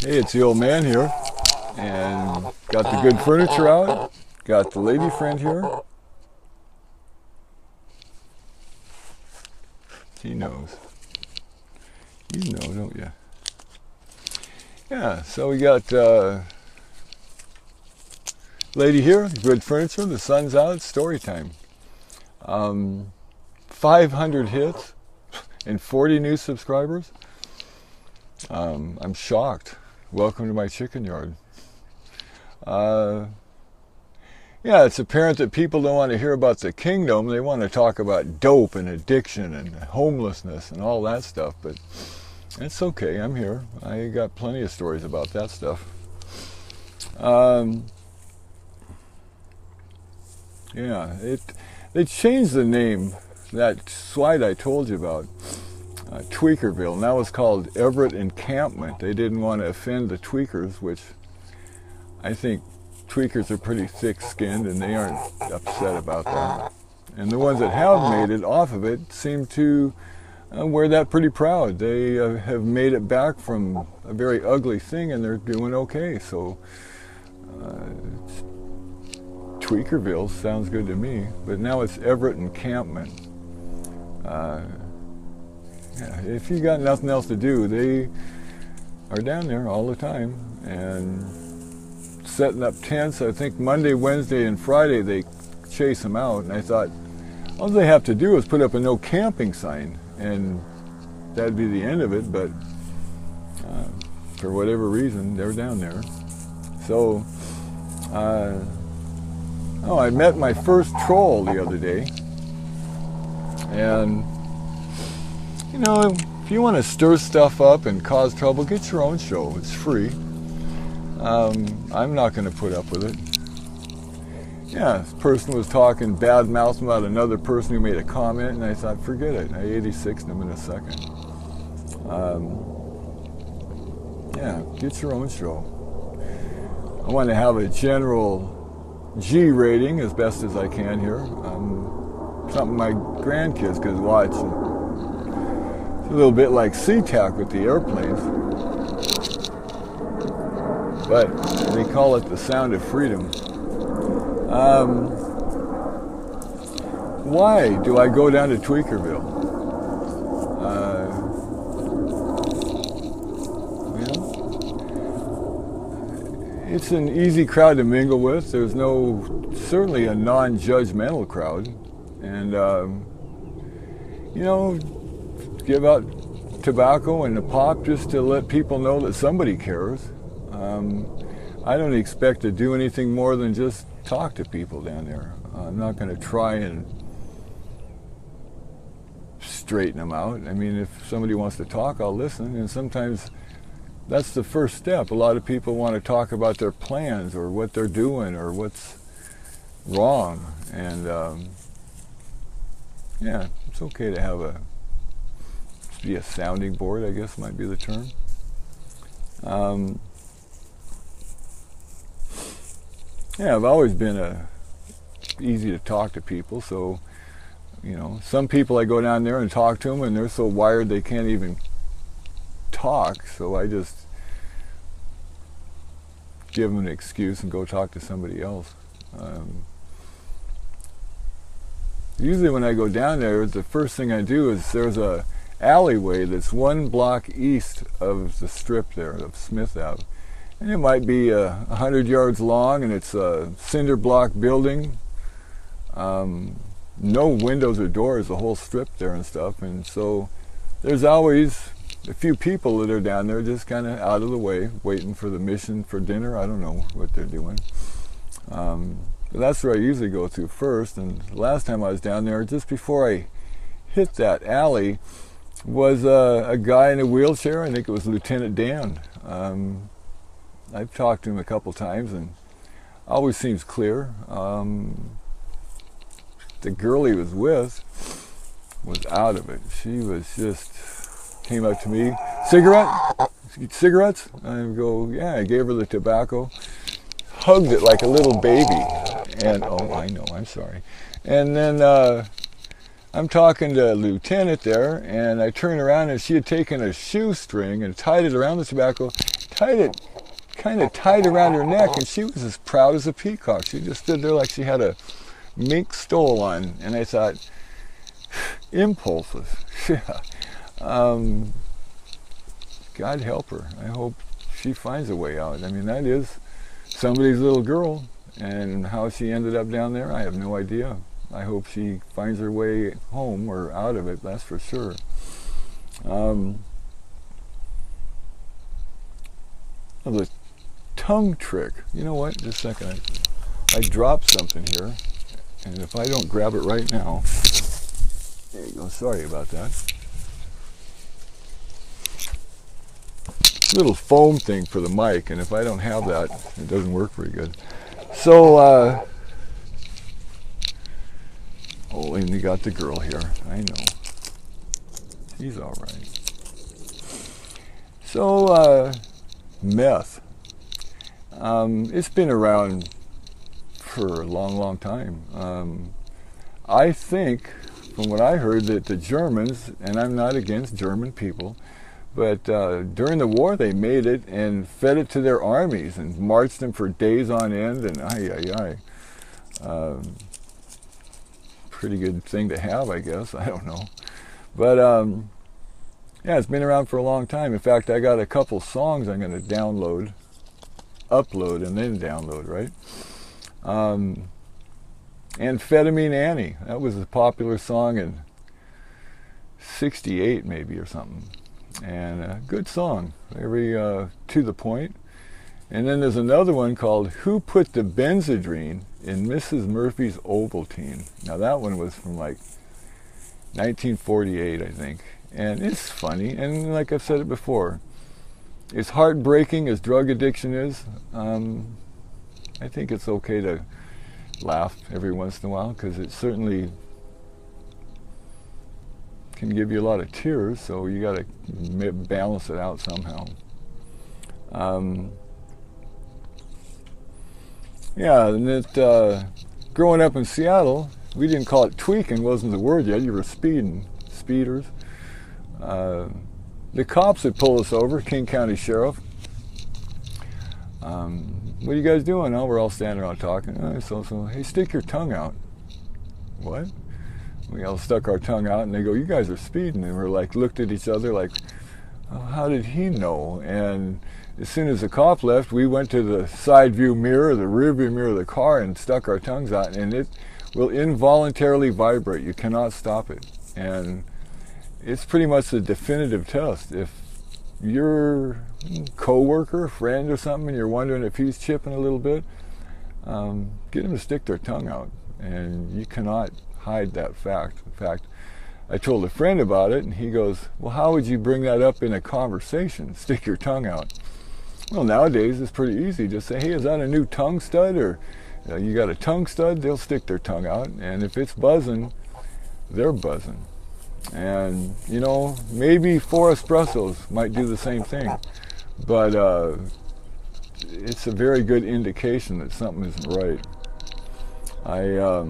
Hey, it's the old man here, and got the good furniture out, got the lady friend here. She knows. You know, don't you? Yeah, so we got lady here, good furniture, the sun's out, story time. 500 hits and 40 new subscribers. I'm shocked. Welcome to my chicken yard. Yeah, it's apparent that people don't want to hear about the kingdom. They want to talk about dope and addiction and homelessness and all that stuff. But it's okay. I'm here. I got plenty of stories about that stuff. Yeah, they changed the name. That slide I told you about, Tweakerville. Now it's called Everett Encampment. They didn't want to offend the tweakers, which I think tweakers are pretty thick-skinned and they aren't upset about that. And the ones that have made it off of it seem to wear that pretty proud. They have made it back from a very ugly thing and they're doing okay. So Tweakerville sounds good to me, but now it's Everett Encampment. Yeah, if you got nothing else to do, they are down there all the time and setting up tents. I think Monday, Wednesday, and Friday they chase them out. And I thought, all they have to do is put up a no camping sign, and that'd be the end of it. But for whatever reason, they're down there. So, I met my first troll the other day, and you know, if you want to stir stuff up and cause trouble, get your own show. It's free. I'm not going to put up with it. Yeah, this person was talking bad mouth about another person who made a comment, and I thought, forget it. I 86 them in a second. Yeah, get your own show. I want to have a general G rating as best as I can here. Something my grandkids could watch. It's a little bit like SeaTac with the airplanes. But they call it the sound of freedom. Why do I go down to Tweakerville? It's an easy crowd to mingle with. There's certainly a non-judgmental crowd. And, give out tobacco and a pop just to let people know that somebody cares. I don't expect to do anything more than just talk to people down there. I'm not going to try and straighten them out. I mean, if somebody wants to talk, I'll listen. And sometimes that's the first step. A lot of people want to talk about their plans or what they're doing or what's wrong. And yeah, it's okay to be a sounding board, I guess might be the term. Yeah, I've always been easy to talk to people, so, some people I go down there and talk to them and they're so wired they can't even talk, so I just give them an excuse and go talk to somebody else. Usually when I go down there, the first thing I do is there's a alleyway that's 1 block east of the strip there of Smith Ave. And it might be 100 yards long, and it's a cinder block building. No windows or doors, the whole strip there and stuff. And so there's always a few people that are down there just kind of out of the way, waiting for the mission for dinner. I don't know what they're doing. But that's where I usually go to first. And the last time I was down there, just before I hit that alley, was a guy in a wheelchair. I think it was Lieutenant Dan. I've talked to him a couple times and always seems clear. The girl he was with was out of it. She was just, came up to me, cigarettes? I go, yeah, I gave her the tobacco, hugged it like a little baby. And, oh, I know, I'm sorry. And then I'm talking to a lieutenant there, and I turn around and she had taken a shoestring and tied it around the tobacco tied it kind of tight around her neck, and she was as proud as a peacock. She just stood there like she had a mink stole on, and I thought, impulses. Yeah. God help her. I hope she finds a way out. I mean, that is somebody's little girl, and how she ended up down there, I have no idea. I hope she finds her way home or out of it, that's for sure. The tongue trick. You know what? Just a second. I dropped something here, and if I don't grab it right now, there you go. Sorry about that. Little foam thing for the mic, and if I don't have that, it doesn't work very good. So, oh, and you got the girl here. I know. She's all right. So, meth. It's been around for a long, long time. I think, from what I heard, that the Germans, and I'm not against German people, but during the war they made it and fed it to their armies and marched them for days on end, and pretty good thing to have, I guess. I don't know. But yeah, it's been around for a long time. In fact, I got a couple songs I'm going to download, upload, and then download, right? Amphetamine Annie. That was a popular song in '68 maybe or something. And a good song, very to the point. And then there's another one called Who Put the Benzodrine in Mrs. Murphy's Ovaltine. Now that one was from like 1948, I think. And it's funny, and like I've said it before, as heartbreaking as drug addiction is, I think it's okay to laugh every once in a while, because it certainly can give you a lot of tears, so you got to balance it out somehow. Yeah, and it, growing up in Seattle, we didn't call it tweaking, wasn't the word yet. You were speeders. The cops would pull us over, King County Sheriff. What are you guys doing? Oh, we're all standing around talking. Hey, stick your tongue out. What? We all stuck our tongue out, and they go, you guys are speeding. And we're like, looked at each other like, oh, how did he know? And as soon as the cop left, we went to the side view mirror, the rear view mirror of the car, and stuck our tongues out, and it will involuntarily vibrate. You cannot stop it. And it's pretty much the definitive test. If your coworker, friend or something, and you're wondering if he's chipping a little bit, get him to stick their tongue out. And you cannot hide that fact. In fact, I told a friend about it, and he goes, well, how would you bring that up in a conversation? Stick your tongue out. Well, nowadays it's pretty easy. Just say, hey, is that a new tongue stud? Or you got a tongue stud? They'll stick their tongue out. And if it's buzzing, they're buzzing. And, you know, maybe 4 espressos might do the same thing. But it's a very good indication that something isn't right. I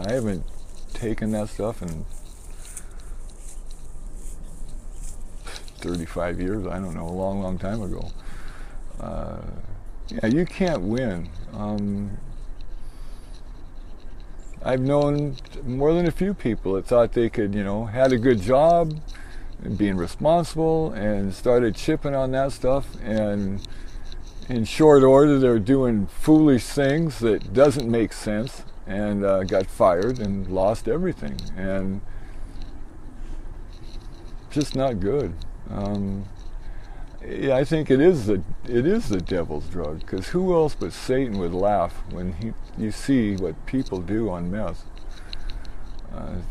haven't taken that stuff in 35 years. I don't know, a long, long time ago. Yeah, you can't win. I've known more than a few people that thought they could, you know, had a good job and being responsible and started chipping on that stuff, and in short order they're doing foolish things that doesn't make sense, and got fired and lost everything, and just not good. Yeah, I think it is the devil's drug, because who else but Satan would laugh when you see what people do on meth.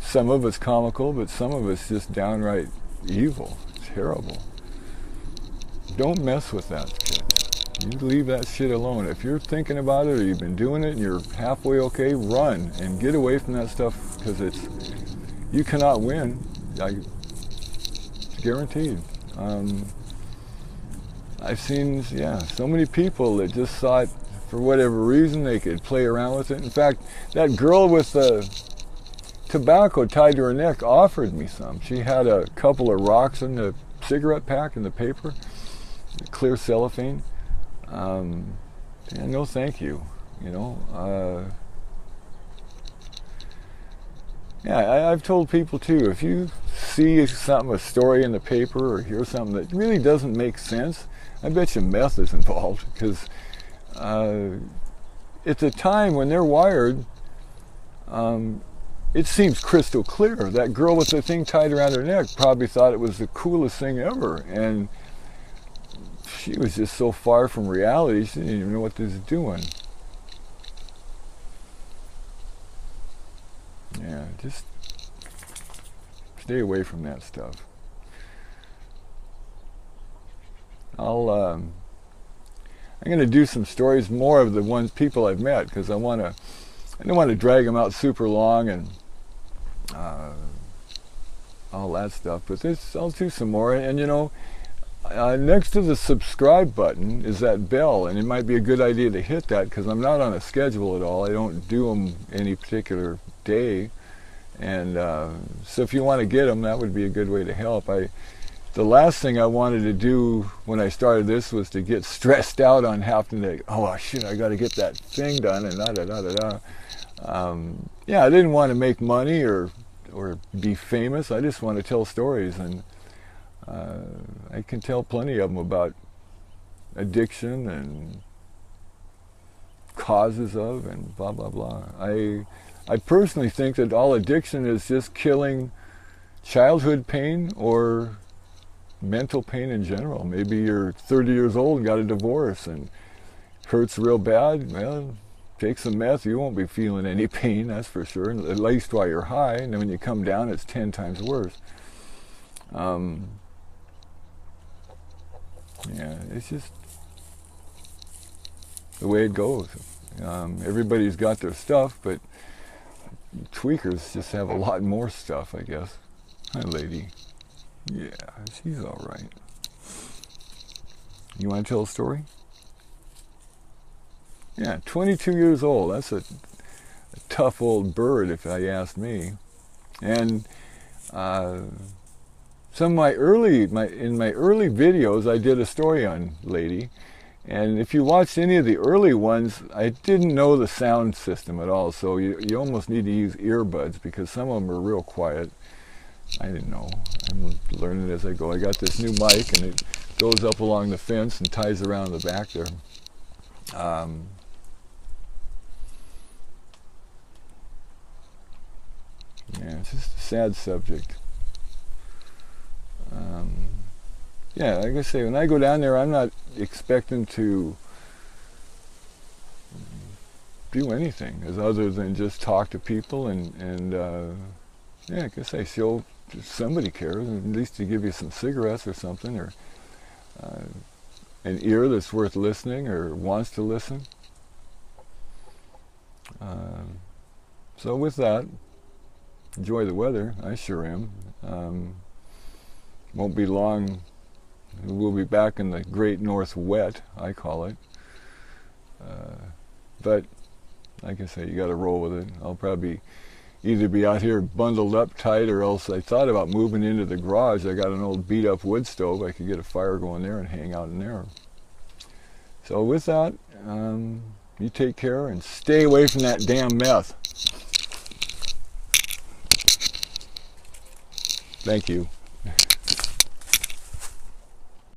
Some of it's comical, but some of it's just downright evil, terrible. Don't mess with that, kids. You leave that shit alone. If you're thinking about it or you've been doing it and you're halfway okay, run and get away from that stuff, because you cannot win. It's guaranteed. I've seen, so many people that just thought, for whatever reason, they could play around with it. In fact, that girl with the tobacco tied to her neck offered me some. She had a couple of rocks in the cigarette pack in the paper, the clear cellophane. And no thank you, you know. Yeah, I've told people too, if you see something, a story in the paper or hear something that really doesn't make sense, I bet you meth is involved, because it's a time when they're wired, it seems crystal clear. That girl with the thing tied around her neck probably thought it was the coolest thing ever, and she was just so far from reality, she didn't even know what this was doing. Yeah, just stay away from that stuff. I'm going to do some stories, more of the ones people I've met, because I don't want to drag them out super long and all that stuff. But I'll do some more. And you know, next to the subscribe button is that bell, and it might be a good idea to hit that, because I'm not on a schedule at all. I don't do them any particular day, and so if you want to get them, that would be a good way to help. The last thing I wanted to do when I started this was to get stressed out on having to, oh shit, I got to get that thing done, and da da da da da. Yeah, I didn't want to make money or be famous. I just want to tell stories, and I can tell plenty of them about addiction and causes of, and blah blah blah. I personally think that all addiction is just killing childhood pain or mental pain in general. Maybe you're 30 years old and got a divorce and hurts real bad. Well, take some meth, you won't be feeling any pain, that's for sure, at least while you're high, and then when you come down it's 10 times worse. Yeah, it's just the way it goes. Everybody's got their stuff, but tweakers just have a lot more stuff, I guess. Hi, lady. Yeah, she's all right. You want to tell a story? Yeah, 22 years old. That's a tough old bird, if you ask me. And some of my early videos, I did a story on lady. And if you watched any of the early ones, I didn't know the sound system at all. So you almost need to use earbuds, because some of them are real quiet. I didn't know. I'm learning as I go. I got this new mic, and it goes up along the fence and ties around the back there. Yeah, it's just a sad subject. Yeah, like I say, when I go down there, I'm not expecting to do anything other than just talk to people and yeah, like I say, show if somebody cares, at least to give you some cigarettes or something, or an ear that's worth listening or wants to listen. So with that, enjoy the weather. I sure am. Won't be long. We'll be back in the great north wet, I call it. But like I say, you got to roll with it. I'll probably either be out here bundled up tight, or else I thought about moving into the garage. I got an old beat up wood stove. I could get a fire going there and hang out in there. So with that, you take care and stay away from that damn meth. Thank you.